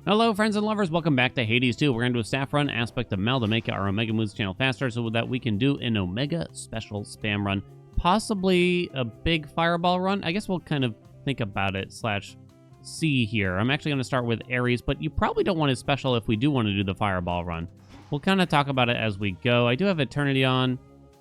Hello, friends and lovers. Welcome back to Hades 2. We're going to do a staff run aspect of Mel to make our Omega Moves channel faster so that we can do an Omega special spam run. Possibly a big fireball run. I guess we'll kind of think about it / see here. I'm actually going to start with Ares, but you probably don't want it special if we do want to do the fireball run. We'll kind of talk about it as we go. I do have Eternity on.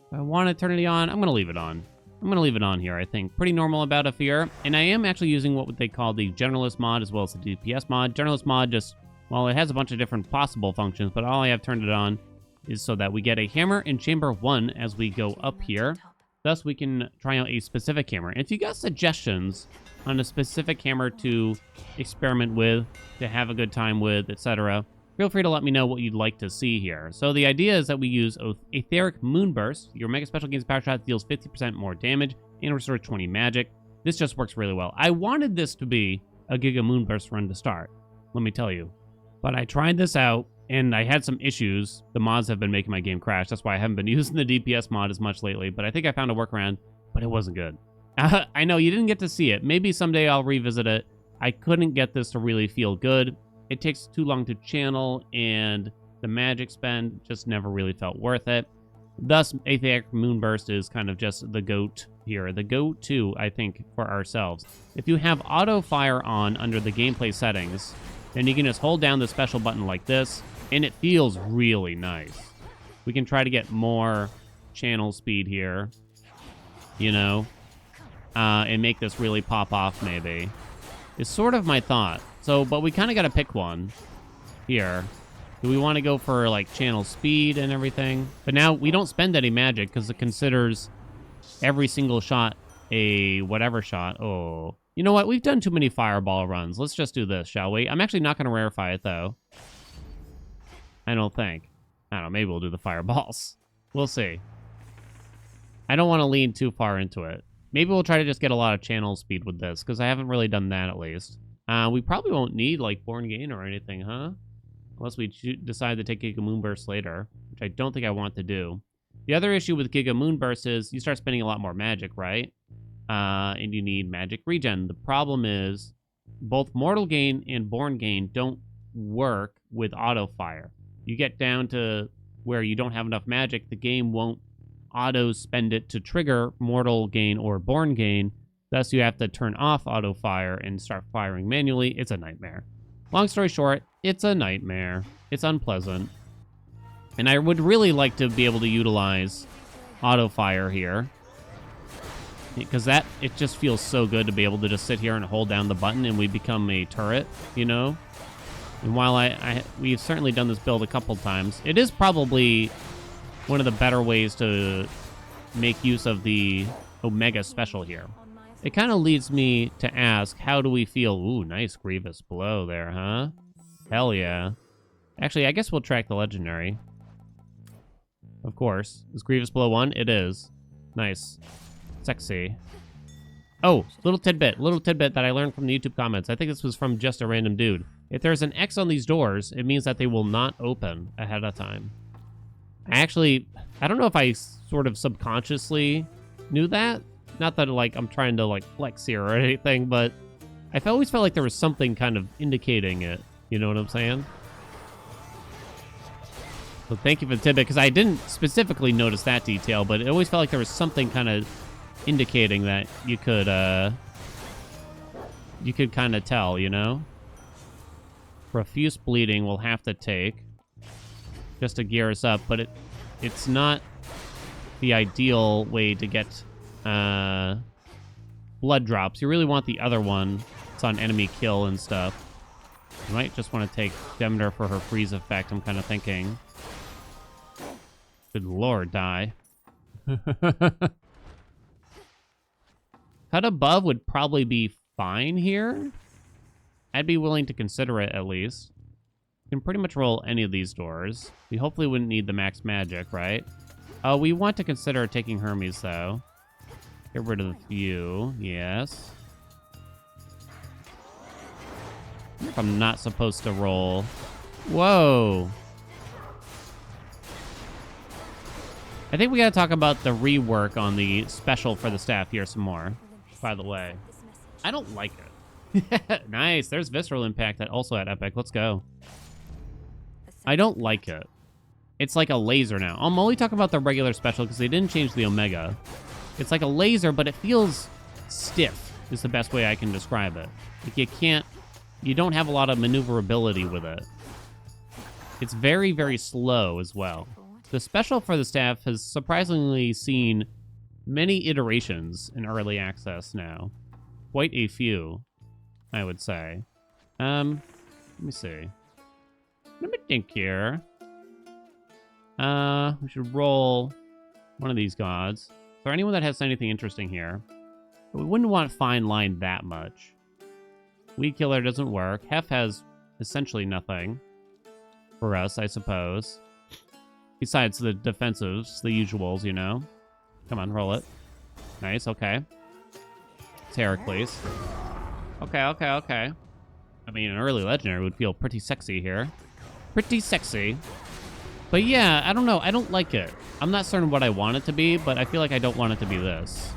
If I want Eternity on, I'm going to leave it on. I'm going to leave it on here, I think. Pretty normal about a fear. And I am actually using what they call the Generalist mod as well as the DPS mod. Generalist mod just, well, it has a bunch of different possible functions, but all I have turned it on is so that we get a hammer in chamber 1 as we go up here. Thus, we can try out a specific hammer. And if you got suggestions on a specific hammer to experiment with, to have a good time with, etc., feel free to let me know what you'd like to see here. So the idea is that we use Etheric Moonburst. Your Mega Special gains Power Shot, deals 50% more damage, and restores 20 magic. This just works really well. I wanted this to be a Giga Moonburst run to start, let me tell you. But I tried this out, and I had some issues. The mods have been making my game crash. That's why I haven't been using the DPS mod as much lately. But I think I found a workaround, but it wasn't good. I know you didn't get to see it. Maybe someday I'll revisit it. I couldn't get this to really feel good. It takes too long to channel, and the magic spend just never really felt worth it. Thus, Etheric Moonburst is kind of just the GOAT here. The go-to, I think, for ourselves. If you have auto fire on under the gameplay settings, then you can just hold down the special button like this, and it feels really nice. We can try to get more channel speed here, you know, and make this really pop off, maybe. It's sort of my thought. So, but we kind of got to pick one here. Do we want to go for, like, channel speed and everything? But now we don't spend any magic because it considers every single shot a whatever shot. Oh, you know what? We've done too many fireball runs. Let's just do this, shall we? I'm actually not going to rarefy it, though. I don't think. I don't know. Maybe we'll do the fireballs. We'll see. I don't want to lean too far into it. Maybe we'll try to just get a lot of channel speed with this because I haven't really done that, at least. We probably won't need, like, Born Gain or anything, huh? Unless we decide to take Giga Moonburst later, which I don't think I want to do. The other issue with Giga Moonburst is you start spending a lot more magic, right? And you need magic regen. The problem is both Mortal Gain and Born Gain don't work with auto fire. You get down to where you don't have enough magic, the game won't auto spend it to trigger Mortal Gain or Born Gain. Thus, you have to turn off auto fire and start firing manually. It's a nightmare. Long story short, it's a nightmare. It's unpleasant. And I would really like to be able to utilize auto fire here. Because it just feels so good to be able to just sit here and hold down the button and we become a turret, you know? And while we've certainly done this build a couple times, it is probably one of the better ways to make use of the Omega special here. It kind of leads me to ask, how do we feel? Ooh, nice Grievous Blow there, huh? Hell yeah. Actually, I guess we'll track the Legendary. Of course. Is Grievous Blow 1? It is. Nice. Sexy. Oh, little tidbit that I learned from the YouTube comments. I think this was from just a random dude. If there's an X on these doors, it means that they will not open ahead of time. I don't know if I sort of subconsciously knew that. Not that, like, I'm trying to, like, flex here or anything, but I've always felt like there was something kind of indicating it. You know what I'm saying? So thank you for the tidbit, because I didn't specifically notice that detail, but it always felt like there was something kind of indicating that you could kind of tell, you know? Profuse Bleeding we'll have to take just to gear us up, but it's not the ideal way to get blood drops. You really want the other one. It's on enemy kill and stuff. You might just want to take Demeter for her freeze effect, I'm kind of thinking. Good lord, die. Cut above would probably be fine here. I'd be willing to consider it, at least. You can pretty much roll any of these doors. We hopefully wouldn't need the max magic, right? We want to consider taking Hermes, though. Get rid of the few. Yes. I wonder if I'm not supposed to roll. Whoa. I think we gotta talk about the rework on the special for the staff here some more, by the way. I don't like it. Nice. There's Visceral Impact that also had Epic. Let's go. I don't like it. It's like a laser now. I'm only talking about the regular special because they didn't change the Omega. It's like a laser, but it feels stiff is the best way I can describe it. Like you don't have a lot of maneuverability with it. It's very, very slow as well. The special for the staff has surprisingly seen many iterations in early access now. Quite a few, I would say. Let me see. Let me think here. We should roll one of these gods. Is there anyone that has anything interesting here? But we wouldn't want Fine Line that much. Weed Killer doesn't work. Hef has essentially nothing for us, I suppose. Besides the defensives, the usuals, you know. Come on, roll it. Nice, okay. It's Heracles. Okay. I mean, an early legendary would feel pretty sexy here. Pretty sexy. But yeah, I don't know. I don't like it. I'm not certain what I want it to be, but I feel like I don't want it to be this.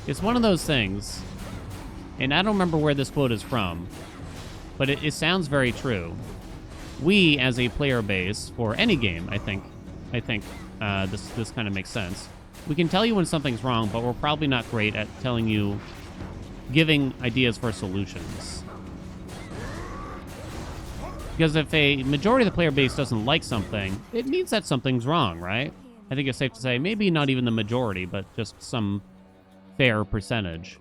It's one of those things, and I don't remember where this quote is from, but it sounds very true. We, as a player base for any game, I think this kind of makes sense. We can tell you when something's wrong, but we're probably not great at giving ideas for solutions. Because if a majority of the player base doesn't like something, it means that something's wrong, right? I think it's safe to say maybe not even the majority, but just some fair percentage,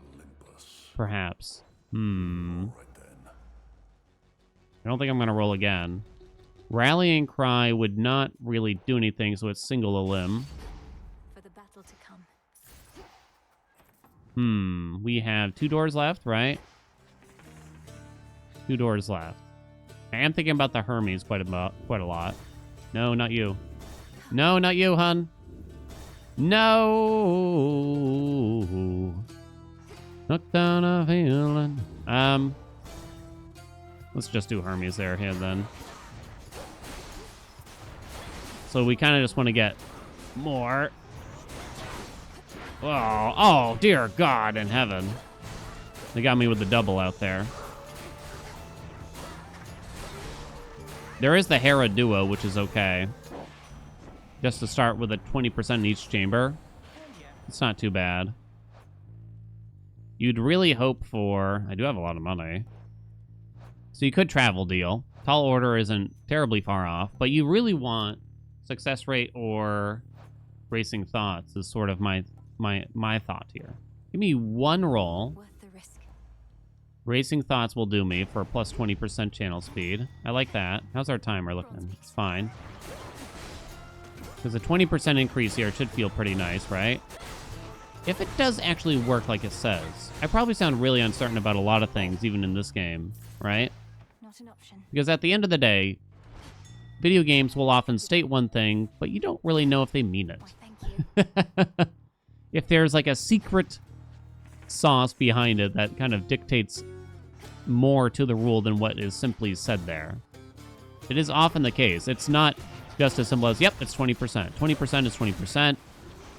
perhaps. I don't think I'm going to roll again. Rallying Cry would not really do anything, so it's single a limb. For the battle to come. We have 2 doors left, right? 2 doors left. I am thinking about the Hermes quite a lot. No, not you. No, not you, hun. No. Look down a feeling. Let's just do Hermes there, here, then. So we kind of just want to get more. Oh, dear God in heaven. They got me with the double out there. There is the Hera Duo, which is okay. Just to start with a 20% in each chamber. It's not too bad. You'd really hope for... I do have a lot of money. So you could travel deal. Tall Order isn't terribly far off, but you really want success rate or racing thoughts is sort of my thought here. Give me one roll. Worth the risk. Racing thoughts will do me for a plus 20% channel speed. I like that. How's our timer looking? It's fine. Because a 20% increase here should feel pretty nice, right? If it does actually work like it says. I probably sound really uncertain about a lot of things, even in this game, right? Not an option. Because at the end of the day, video games will often state one thing, but you don't really know if they mean it. Why, thank you. If there's like a secret sauce behind it that kind of dictates more to the rule than what is simply said there. It is often the case. It's not just as simple as, yep, it's 20%. 20% is 20%.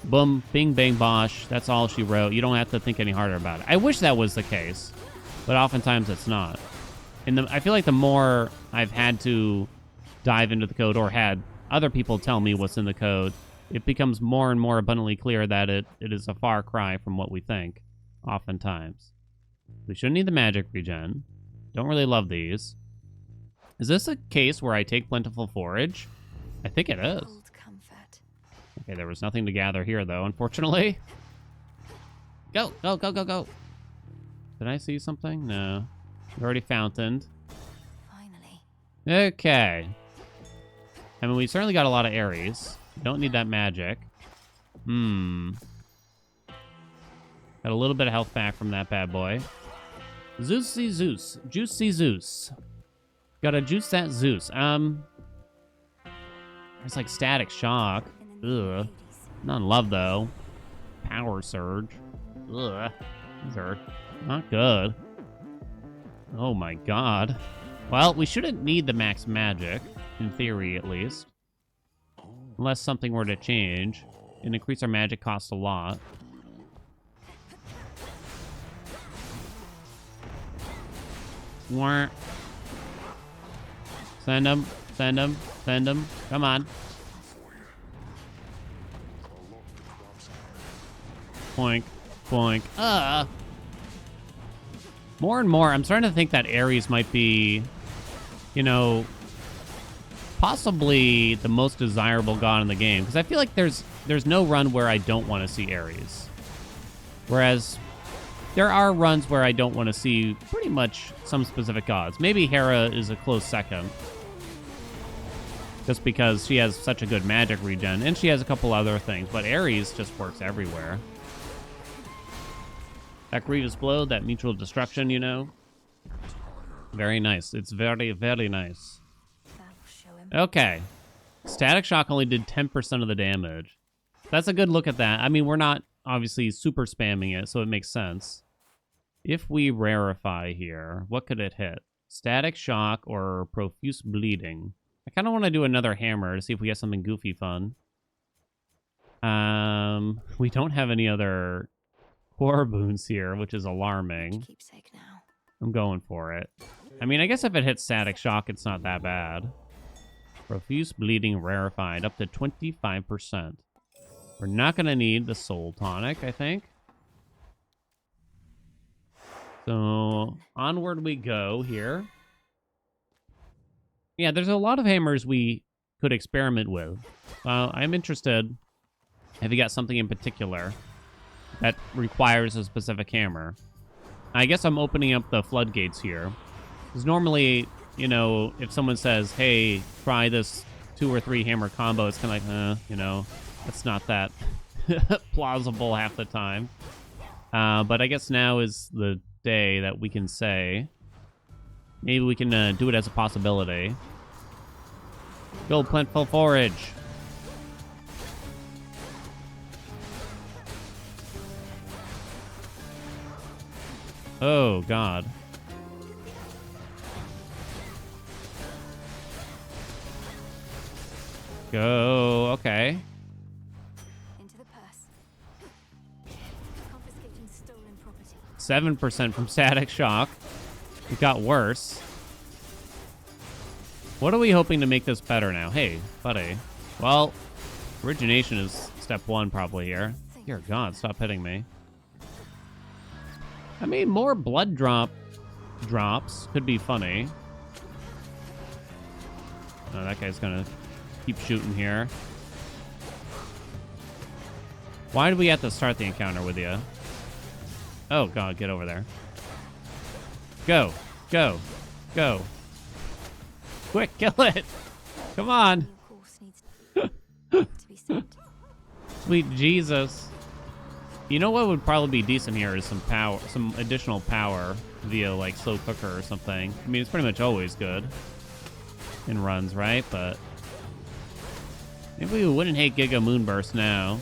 Boom, bing, bang, bosh. That's all she wrote. You don't have to think any harder about it. I wish that was the case, but oftentimes it's not. And I feel like the more I've had to dive into the code or had other people tell me what's in the code, it becomes more and more abundantly clear that it is a far cry from what we think, oftentimes. We shouldn't need the magic regen. Don't really love these. Is this a case where I take Plentiful Forage? I think it is. Old comfort. Okay, there was nothing to gather here, though, unfortunately. Go, go, go, go, go. Did I see something? No. We already fountained. Finally. Okay. I mean, we certainly got a lot of Ares. Don't need that magic. Got a little bit of health back from that bad boy. Zeusy Zeus. Juicy Zeus. Gotta juice that Zeus. There's like Static Shock. Ugh. Not in love, though. Power Surge. Ugh. These are not good. Oh my god. Well, we shouldn't need the max magic. In theory, at least. Unless something were to change. And increase our magic cost a lot. Wah. Send him. Send him. Send him. Come on. Boink. Boink. More and more, I'm starting to think that Ares might be, you know, possibly the most desirable god in the game. Because I feel like there's no run where I don't want to see Ares. Whereas there are runs where I don't want to see pretty much some specific gods. Maybe Hera is a close second. Just because she has such a good magic regen. And she has a couple other things. But Ares just works everywhere. That grievous blow, that mutual destruction, you know. Very nice. It's very, very nice. Okay. Static Shock only did 10% of the damage. That's a good look at that. I mean, we're not obviously super spamming it, so it makes sense. If we rarefy here, what could it hit? Static Shock or Profuse Bleeding? I kind of want to do another hammer to see if we get something goofy fun. We don't have any other core boons here, which is alarming. Keepsake now. I'm going for it. I mean, I guess if it hits Static Shock, it's not that bad. Profuse Bleeding rarefied up to 25%. We're not going to need the Soul Tonic, I think. So, onward we go here. Yeah, there's a lot of hammers we could experiment with. I'm interested. Have you got something in particular that requires a specific hammer? I guess I'm opening up the floodgates here. Because normally, you know, if someone says, hey, try this 2 or 3 hammer combo, it's kind of like, you know, it's not that plausible half the time. But I guess now is the day that we can say, maybe we can do it as a possibility. Go Plentiful Forage. Oh, God. Go. Okay. Into the purse. Confiscating stolen property. 7% from Static Shock. It got worse. What are we hoping to make this better now? Hey, buddy. Well, origination is step 1 probably here. Dear God, stop hitting me. I mean, more blood drops could be funny. Oh, that guy's gonna keep shooting here. Why did we have to start the encounter with you? Oh, God, get over there. Go. Go. Go. Quick, kill it. Come on. Your course needs to be set. Sweet Jesus. You know what would probably be decent here is some power, some additional power via like slow cooker or something. I mean, it's pretty much always good in runs, right? But maybe we wouldn't hate Giga Moonburst now.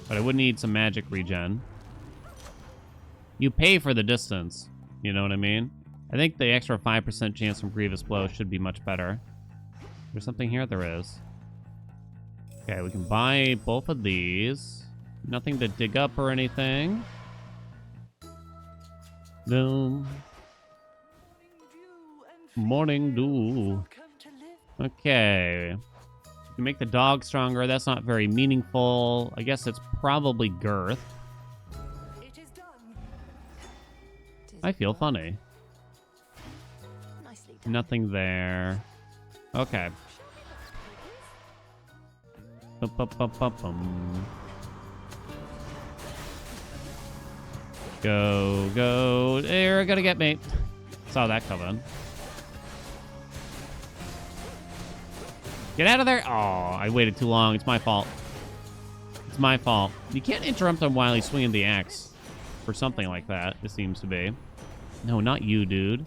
But I would need some magic regen. You pay for the distance. You know what I mean? I think the extra 5% chance from Grievous Blow should be much better. There's something here? There is. Okay, we can buy both of these. Nothing to dig up or anything. No. Morning dew. Okay. You can make the dog stronger. That's not very meaningful. I guess it's probably girth. I feel funny. Nothing there. Okay. Go, go. They're gonna get me. Saw that coming. Get out of there. Oh, I waited too long. It's my fault. It's my fault. You can't interrupt him while he's swinging the axe. Or something like that, it seems to be. No, not you, dude.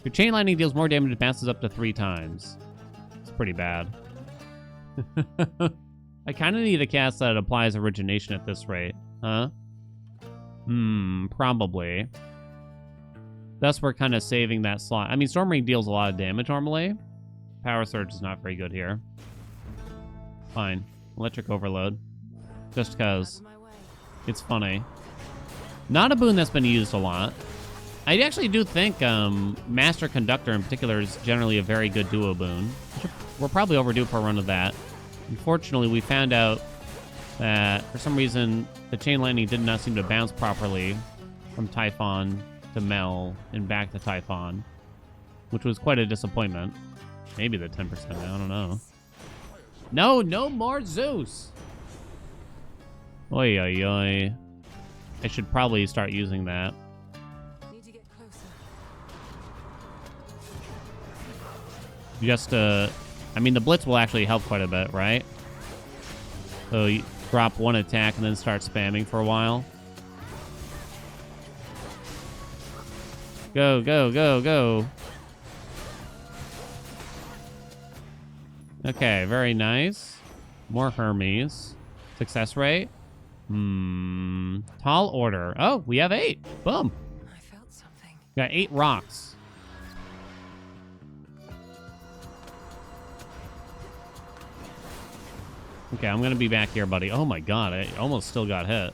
Your chain lightning deals more damage and bounces up to 3 times. It's pretty bad. I kind of need a cast that applies origination at this rate. Huh? Probably. Thus, we're kind of saving that slot. I mean, Storm Ring deals a lot of damage normally. Power Surge is not very good here. Fine. Electric Overload. Just because it's funny. Not a boon that's been used a lot. I actually do think Master Conductor in particular is generally a very good duo boon. We're probably overdue for a run of that. Unfortunately, we found out that for some reason the chain lightning did not seem to bounce properly from Typhon to Mel and back to Typhon, which was quite a disappointment. Maybe the 10%, I don't know. No more Zeus! Oi, oi, oi. I should probably start using that. Need to get closer. Just, I mean, the Blitz will actually help quite a bit, right? So you drop one attack and then start spamming for a while. Go, go, go, go. Okay, very nice. More Hermes. Success rate. Tall order. Oh, we have 8. Boom. I felt something. Got 8 rocks. Okay, I'm gonna be back here, buddy. Oh my god, I almost still got hit.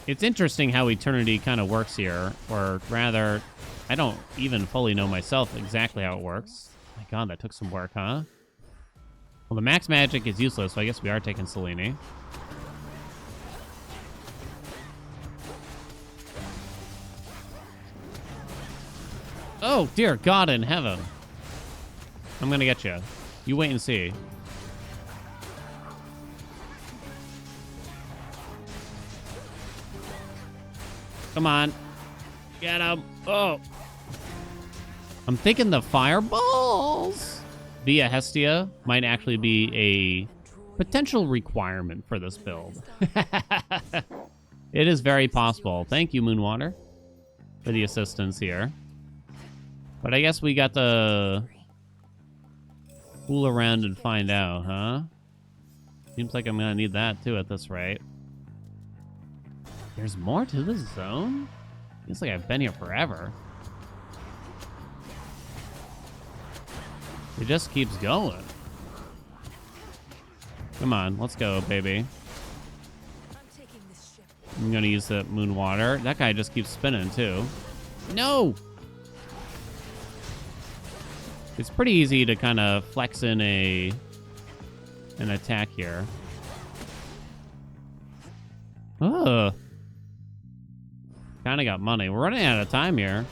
It's interesting how Eternity kind of works here, or rather, I don't even fully know myself exactly how it works. My god, that took some work, huh? Well, the max magic is useless, so I guess we are taking Selene. Oh, dear God in heaven. I'm gonna get you. You wait and see. Come on. Get him. Oh. I'm thinking the fireballs via Hestia might actually be a potential requirement for this build. It is very possible. Thank you, Moonwater, for the assistance here. But I guess we got to fool around and find out, huh? Seems like I'm gonna need that too at this rate. There's more to this zone? Feels like I've been here forever. It just keeps going. Come on, let's go, baby. I'm gonna use the moon water. That guy just keeps spinning too. No! It's pretty easy to kind of flex in an attack here. Ugh. Kind of got money. We're running out of time here.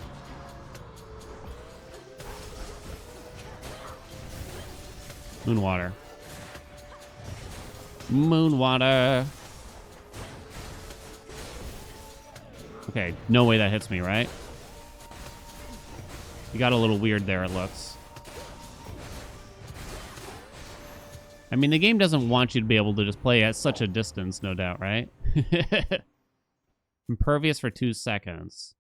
Moon water. Moon water. Okay, no way that hits me, right? You got a little weird there, it looks. I mean, the game doesn't want you to be able to just play at such a distance, no doubt, right? Impervious for 2 seconds.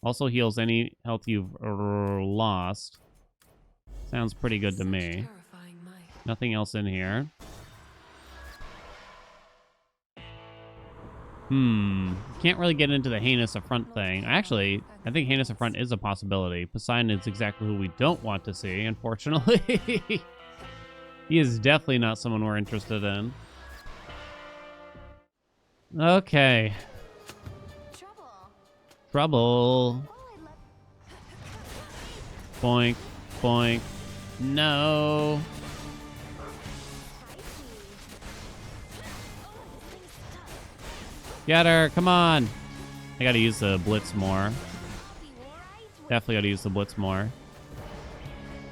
Also heals any health you've lost. Sounds pretty good to me. Nothing else in here. Can't really get into the Heinous Affront thing. Actually, I think Heinous Affront is a possibility. Poseidon is exactly who we don't want to see, unfortunately. He is definitely not someone we're interested in. Okay. Trouble. Boink, boink. No. Get her, come on. I gotta use the Blitz more. Definitely gotta use the Blitz more.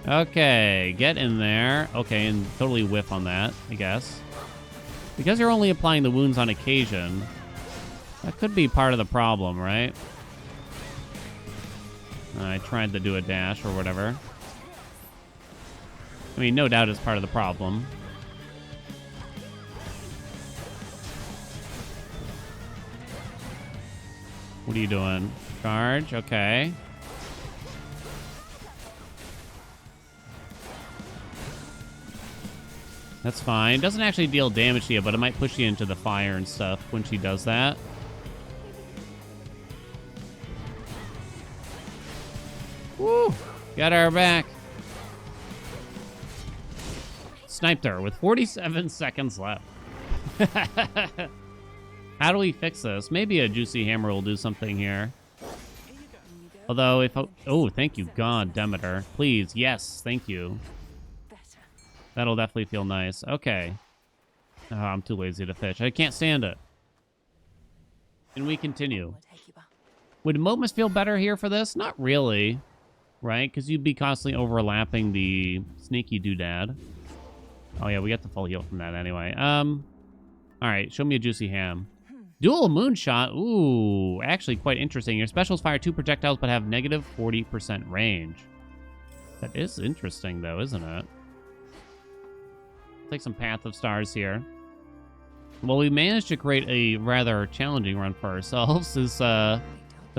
Okay, get in there. Okay, and totally whiff on that, I guess. Because you're only applying the wounds on occasion, that could be part of the problem, right? I tried to do a dash or whatever. I mean, no doubt it's part of the problem. What are you doing? Charge, okay. That's fine. Doesn't actually deal damage to you, but it might push you into the fire and stuff when she does that. Woo! Got her back. Sniped her with 47 seconds left. How do we fix this? Maybe a juicy hammer will do something here. Although, if... Oh, thank you, God, Demeter. Please, yes, thank you. That'll definitely feel nice. Okay. Oh, I'm too lazy to fish. I can't stand it. And we continue. Would Momus feel better here for this? Not really, right? Because you'd be constantly overlapping the sneaky doodad. Oh, yeah, we got the full heal from that anyway. All right, show me a juicy ham. Dual moonshot. Ooh, actually quite interesting. Your specials fire 2 projectiles but have negative 40% range. That is interesting, though, isn't it? Take some Path of Stars here. Well, we managed to create a rather challenging run for ourselves. Is the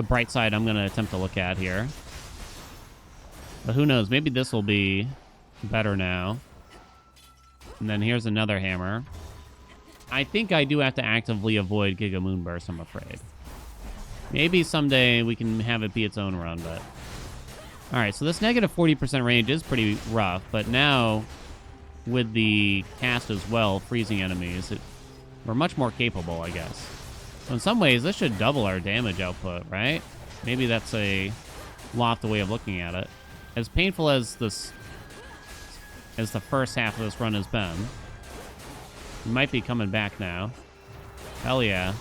bright side I'm going to attempt to look at here. But who knows? Maybe this will be better now. And then here's another hammer. I think I do have to actively avoid Giga Moonburst, I'm afraid. Maybe someday we can have it be its own run, but... Alright, so this negative 40% range is pretty rough, but now, with the cast as well, freezing enemies, we're much more capable, I guess. So in some ways, this should double our damage output, right? Maybe that's a lofty way of looking at it. As painful as this... as the first half of this run has been... We might be coming back now. Hell yeah.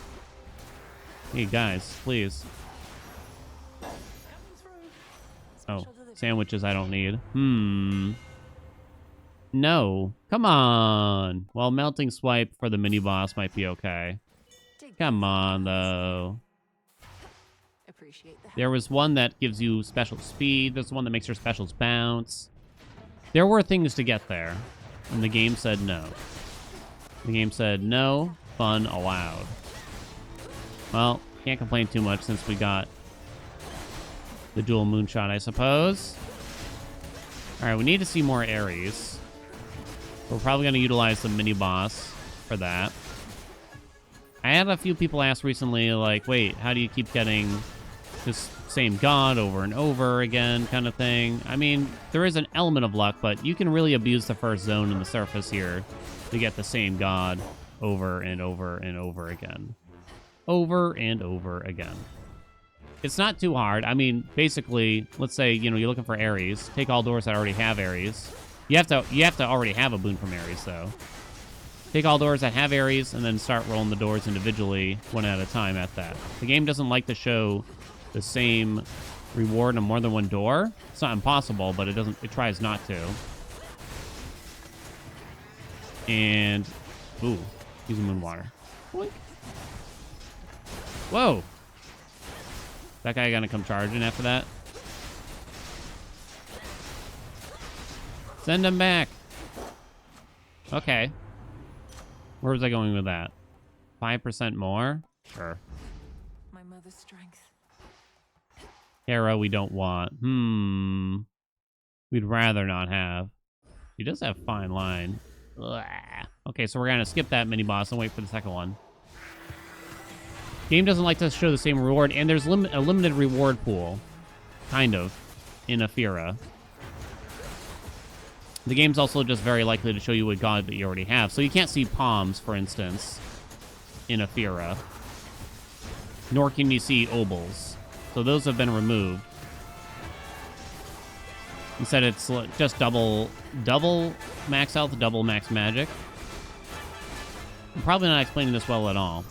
Hey, guys, please. Oh, sandwiches I don't need. No. Come on. Well, melting swipe for the mini-boss might be okay. Come on, though. There was one that gives you special speed. There's one that makes your specials bounce. There were things to get there, and the game said no. The game said, no fun allowed. Well, can't complain too much since we got the dual moonshot, I suppose. All right, we need to see more Ares. We're probably going to utilize the mini-boss for that. I had a few people ask recently, like, wait, how do you keep getting this same god over and over again kind of thing? I mean, there is an element of luck, but you can really abuse the first zone in the surface here to get the same god over and over and over again. Over and over again. It's not too hard. I mean, basically, let's say, you know, you're looking for Ares. Take all doors that already have Ares. You have to already have a boon from Ares, though. Take all doors that have Ares, and then start rolling the doors individually, one at a time at that. The game doesn't like to show the same reward on more than one door. It's not impossible, but it tries not to. And, ooh, using moon water. Boink. Whoa. That guy gonna come charging after that? Send him back. Okay. Where was I going with that? 5% more? Sure. My mother's strength. Hera we don't want. We'd rather not have. He does have fine line. Ugh. Okay, so we're gonna skip that mini-boss and wait for the second one. Game doesn't like to show the same reward, and there's a limited reward pool. Kind of. In Aphira. The game's also just very likely to show you a god that you already have. So you can't see palms, for instance, in Aphira. Nor can you see obols. So those have been removed. Instead, it's just double max health, double max magic. I'm probably not explaining this well at all.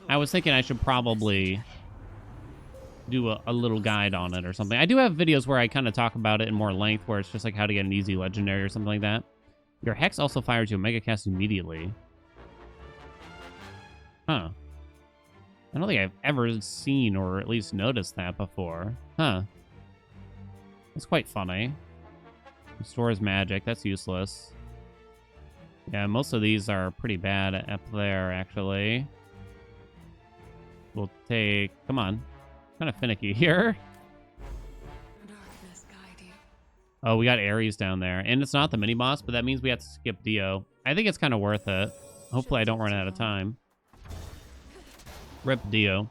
I was thinking I should probably do a little guide on it or something. I do have videos where I kind of talk about it in more length, where it's just like how to get an easy legendary or something like that. Your Hex also fires your Mega Cast immediately. Huh. I don't think I've ever seen or at least noticed that before. Huh. That's quite funny. Restores magic. That's useless. Yeah, most of these are pretty bad up there, actually. We'll take... Come on. Kind of finicky here. Darkness guide you. Oh, we got Ares down there. And it's not the mini-boss, but that means we have to skip Dio. I think it's kind of worth it. Hopefully I don't run out of time. Rip Dio.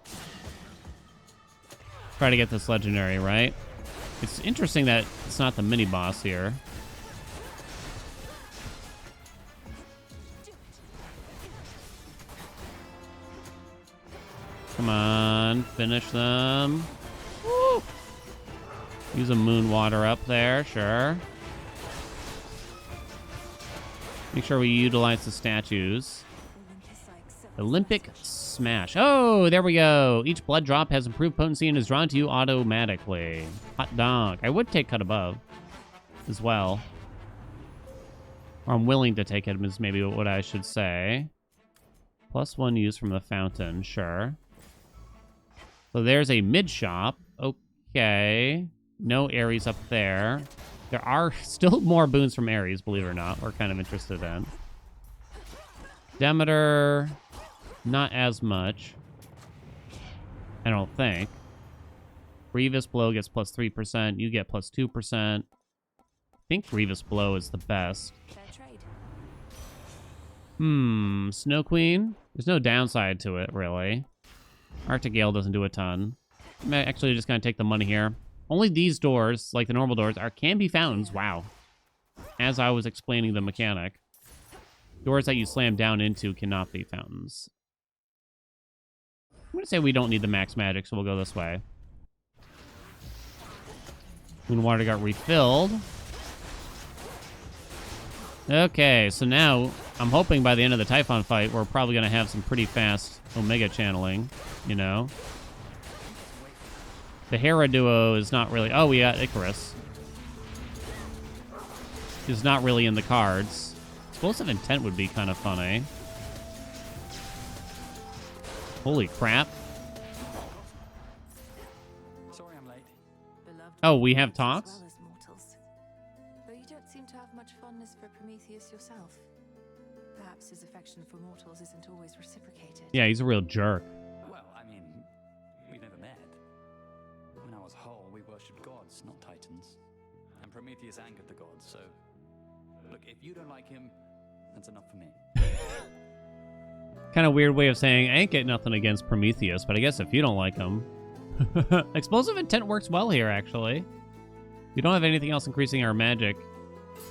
Try to get this legendary, right? It's interesting that it's not the mini-boss here. Come on, finish them. Woo! Use a moon water up there, sure. Make sure we utilize the statues. Olympic Smash. Oh, there we go. Each blood drop has improved potency and is drawn to you automatically. Hot dog. I would take Cut Above as well. Or I'm willing to take it is maybe what I should say. +1 use from the fountain, sure. So there's a mid shop. Okay. No Ares up there. There are still more boons from Ares, believe it or not. We're kind of interested in. Demeter, not as much. I don't think. Grievous Blow gets +3%. You get +2%. I think Grievous Blow is the best. Snow Queen. There's no downside to it, really. Arctic Gale doesn't do a ton. I'm actually just going to take the money here. Only these doors, like the normal doors, can be fountains. Wow. As I was explaining the mechanic. Doors that you slam down into cannot be fountains. I'm going to say we don't need the max magic, so we'll go this way. Moon water got refilled. Okay, so now I'm hoping by the end of the Typhon fight, we're probably going to have some pretty fast Omega channeling, you know? The Hera duo is not really... Oh, we got Icarus. Is not really in the cards. Explosive Intent would be kind of funny. Holy crap. Sorry I'm late. Oh, we have talks? Though you don't seem to have much fondness for Prometheus yourself. Perhaps his affection for mortals isn't always reciprocated. Yeah, he's a real jerk. Well, I mean, we've never met. When I was whole, we worshipped gods, not titans. And Prometheus angered the gods, so... Look, if you don't like him, that's enough for me. Kind of weird way of saying, I ain't get nothing against Prometheus, but I guess if you don't like him... Explosive Intent works well here, actually. We don't have anything else increasing our magic.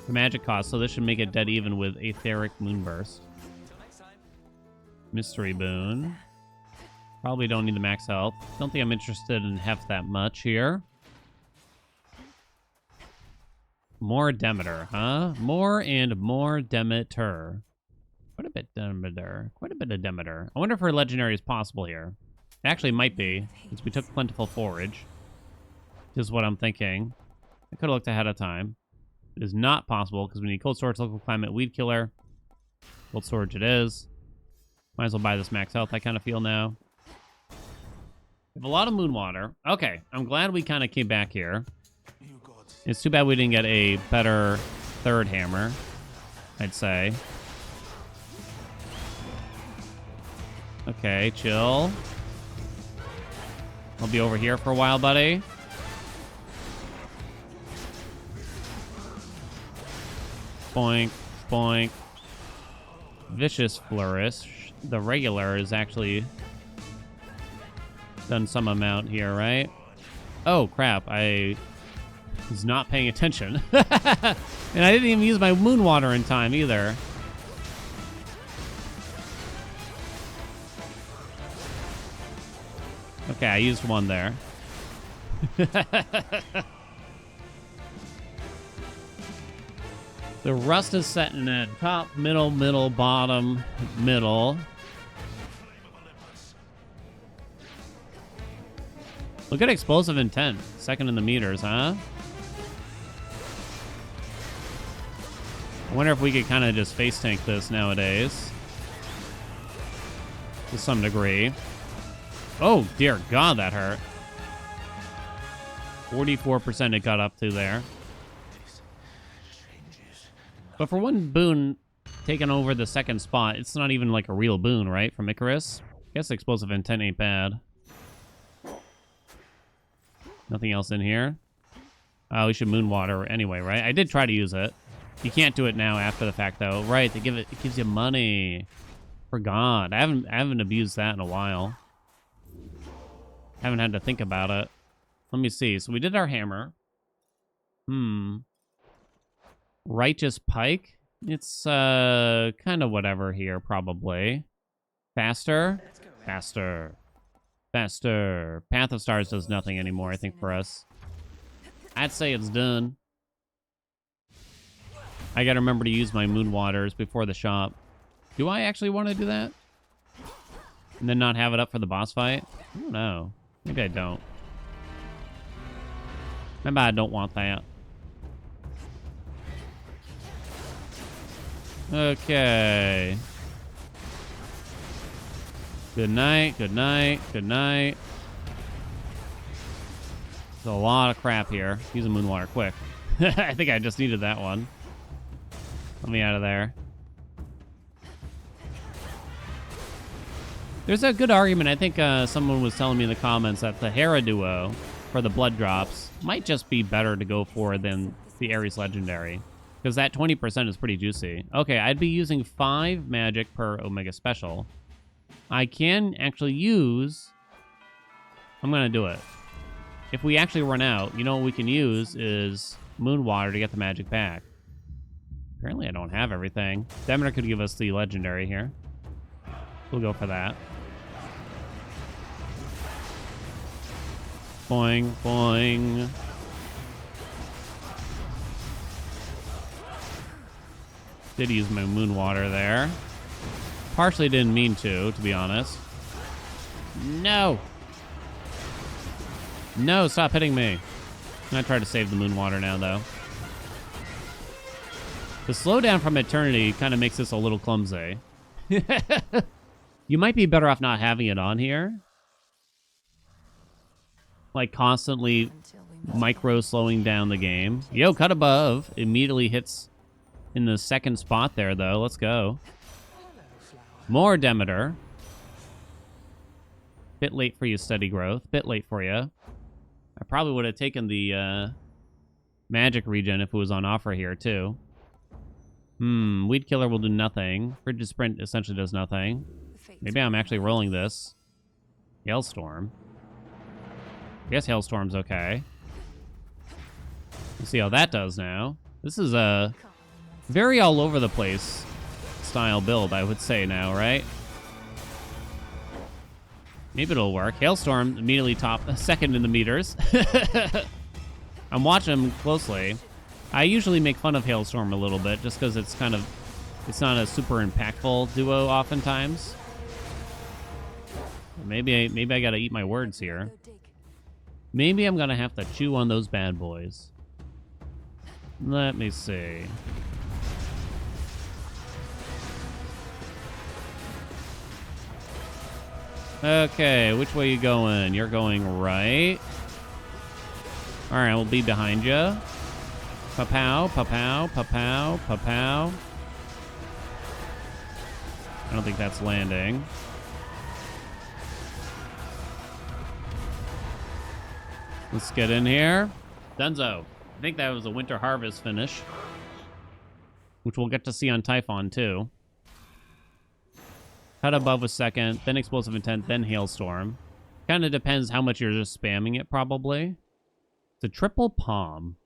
The magic cost, so this should make it dead even with Aetheric Moonburst. Till next time. Mystery Boon. Probably don't need the max health. Don't think I'm interested in Heft that much here. More Demeter, huh? More and more Demeter. Quite a bit Demeter. Quite a bit of Demeter. I wonder if her legendary is possible here. It actually might be, since we took Plentiful Forage. Is what I'm thinking. I could have looked ahead of time. It is not possible, because we need Cold Storage, Local Climate, Weed Killer. Cold Storage it is. Might as well buy this max health, I kind of feel now. We have a lot of Moon Water. Okay, I'm glad we kind of came back here. It's too bad we didn't get a better third hammer, I'd say. Okay, chill. I'll be over here for a while, buddy. Boink, boink. Vicious Flourish. The regular is actually done some amount here, right? Oh, crap. I was not paying attention. And I didn't even use my Moon Water in time, either. Okay, I used one there. The rust is setting in. Top, middle, middle, bottom, middle. Look at Explosive Intent. Second in the meters, huh? I wonder if we could kind of just face tank this nowadays. To some degree. Oh, dear God, that hurt. 44% it got up to there. But for one boon taking over the second spot, it's not even like a real boon, right? From Icarus? I guess Explosive Intent ain't bad. Nothing else in here? Oh, we should Moon Water anyway, right? I did try to use it. You can't do it now after the fact, though. Right, it gives you money. Forgot. I haven't abused that in a while. Haven't had to think about it. Let me see. So we did our hammer. Righteous Pike. It's kind of whatever here, probably. Faster? Faster. Faster. Path of Stars does nothing anymore, I think, for us. I'd say it's done. I gotta remember to use my Moon Waters before the shop. Do I actually want to do that? And then not have it up for the boss fight? I don't know. Maybe I don't. Maybe I don't want that. Okay. Good night, good night, good night. There's a lot of crap here. Use a Moonwater quick. I think I just needed that one. Let me out of there. There's a good argument. I think someone was telling me in the comments that the Hera duo for the blood drops might just be better to go for than the Ares Legendary. Because that 20% is pretty juicy. Okay, I'd be using 5 magic per Omega Special. I can actually use... I'm going to do it. If we actually run out, you know what we can use is Moon Water to get the magic back. Apparently I don't have everything. Demeter could give us the Legendary here. We'll go for that. Boing, boing. Did use my Moon Water there. Partially didn't mean to be honest. No! No, stop hitting me. I'm gonna try to save the Moon Water now, though. The slowdown from Eternity kind of makes this a little clumsy. You might be better off not having it on here. Like, constantly micro slowing down the game. Yo, cut above. Immediately hits in the second spot there, though. Let's go. More Demeter. Bit late for you, Steady Growth. Bit late for you. I probably would have taken the magic regen if it was on offer here, too. Weed Killer will do nothing. Frigid Sprint essentially does nothing. Maybe I'm actually rolling this. Hailstorm. I guess Hailstorm's okay. Let's see how that does now. This is a very all over the place style build, I would say now, right? Maybe it'll work. Hailstorm immediately second in the meters. I'm watching him closely. I usually make fun of Hailstorm a little bit just because it's not a super impactful duo oftentimes. Maybe I gotta eat my words here. Maybe I'm gonna have to chew on those bad boys. Let me see. Okay, which way you going? You're going right. Alright, we'll be behind you. Pa-pow, pa-pow, pa-pow, pa-pow. I don't think that's landing. Let's get in here. Dunzo. I think that was a Winter Harvest finish, which we'll get to see on Typhon, too. Cut above was second, then Explosive Intent, then Hailstorm. Kind of depends how much you're just spamming it, probably. It's a triple palm.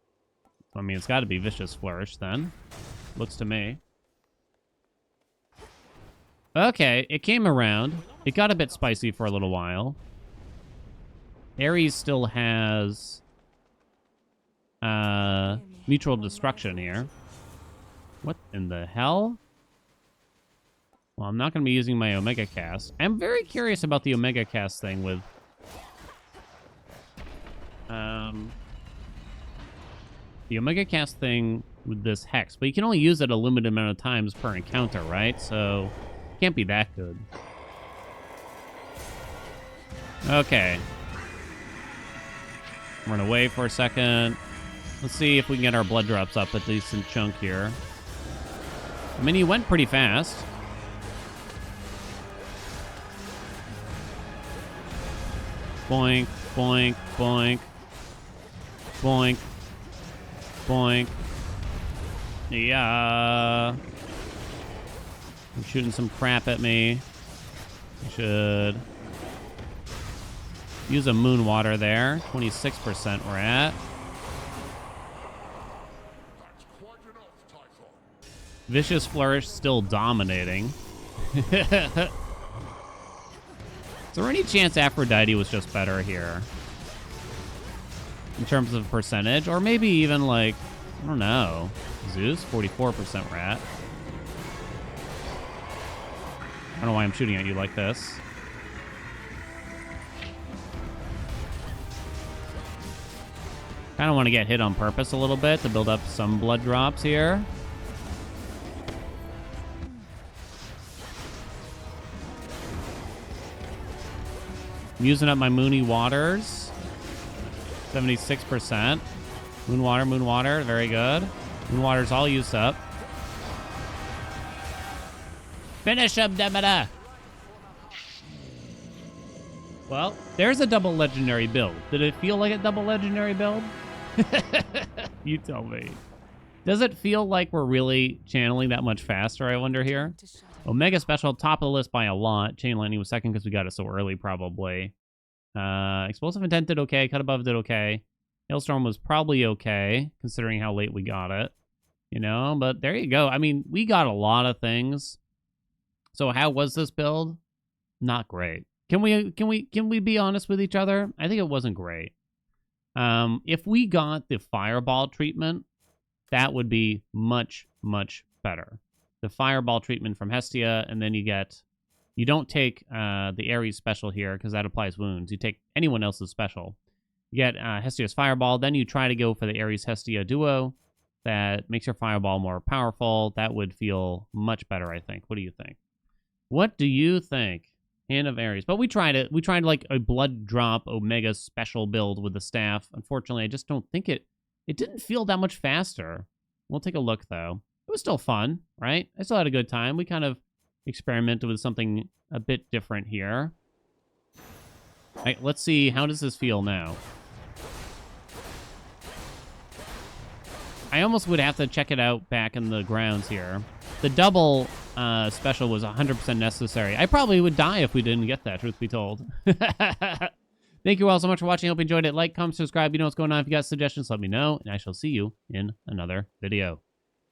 I mean, it's got to be Vicious Flourish, then. Looks to me. Okay, it came around. It got a bit spicy for a little while. Ares still has Mutual Destruction here. What in the hell? Well, I'm not going to be using my Omega Cast. I'm very curious about the Omega Cast thing with... the Omega Cast thing with this Hex. But you can only use it a limited amount of times per encounter, right? So, it can't be that good. Okay. Run away for a second. Let's see if we can get our blood drops up a decent chunk here. I mean, he went pretty fast. Boink, boink, boink. Boink. Boink. Yeah. I'm shooting some crap at me. I should use a Moon Water there. 26% we're at. Vicious Flourish still dominating. Is there any chance Aphrodite was just better here? In terms of percentage? Or maybe even like, I don't know. Zeus, 44% rat. I don't know why I'm shooting at you like this. Kind of want to get hit on purpose a little bit to build up some blood drops here. I'm using up my Moony Waters. 76%. Moon Water, very good. Moon Water's all used up. Finish him, Demeter! Well, there's a double legendary build. Did it feel like a double legendary build? You tell me. Does it feel like we're really channeling that much faster, I wonder here? Omega Special, top of the list by a lot. Chain Lightning was second because we got it so early, probably. Explosive Intent did okay. Cut Above did okay. Hailstorm was probably okay, considering how late we got it. You know, but there you go. I mean, we got a lot of things. So how was this build? Not great. Can we be honest with each other? I think it wasn't great. If we got the Fireball treatment, that would be much, much better. The Fireball treatment from Hestia, and then you don't take the Ares special here, because that applies wounds. You take anyone else's special. You get Hestia's Fireball, then you try to go for the Ares-Hestia duo. That makes your Fireball more powerful. That would feel much better, I think. What do you think? What do you think? Hand of Ares. But we tried it. We tried like a blood drop Omega special build with the staff. Unfortunately, I just don't think it didn't feel that much faster. We'll take a look, though. It was still fun, right? I still had a good time. We kind of experimented with something a bit different here. All right, let's see. How does this feel now? I almost would have to check it out back in the grounds here. The double special was 100% necessary. I probably would die if we didn't get that, truth be told. Thank you all so much for watching. I hope you enjoyed it. Like, comment, subscribe. You know what's going on. If you got suggestions, let me know. And I shall see you in another video.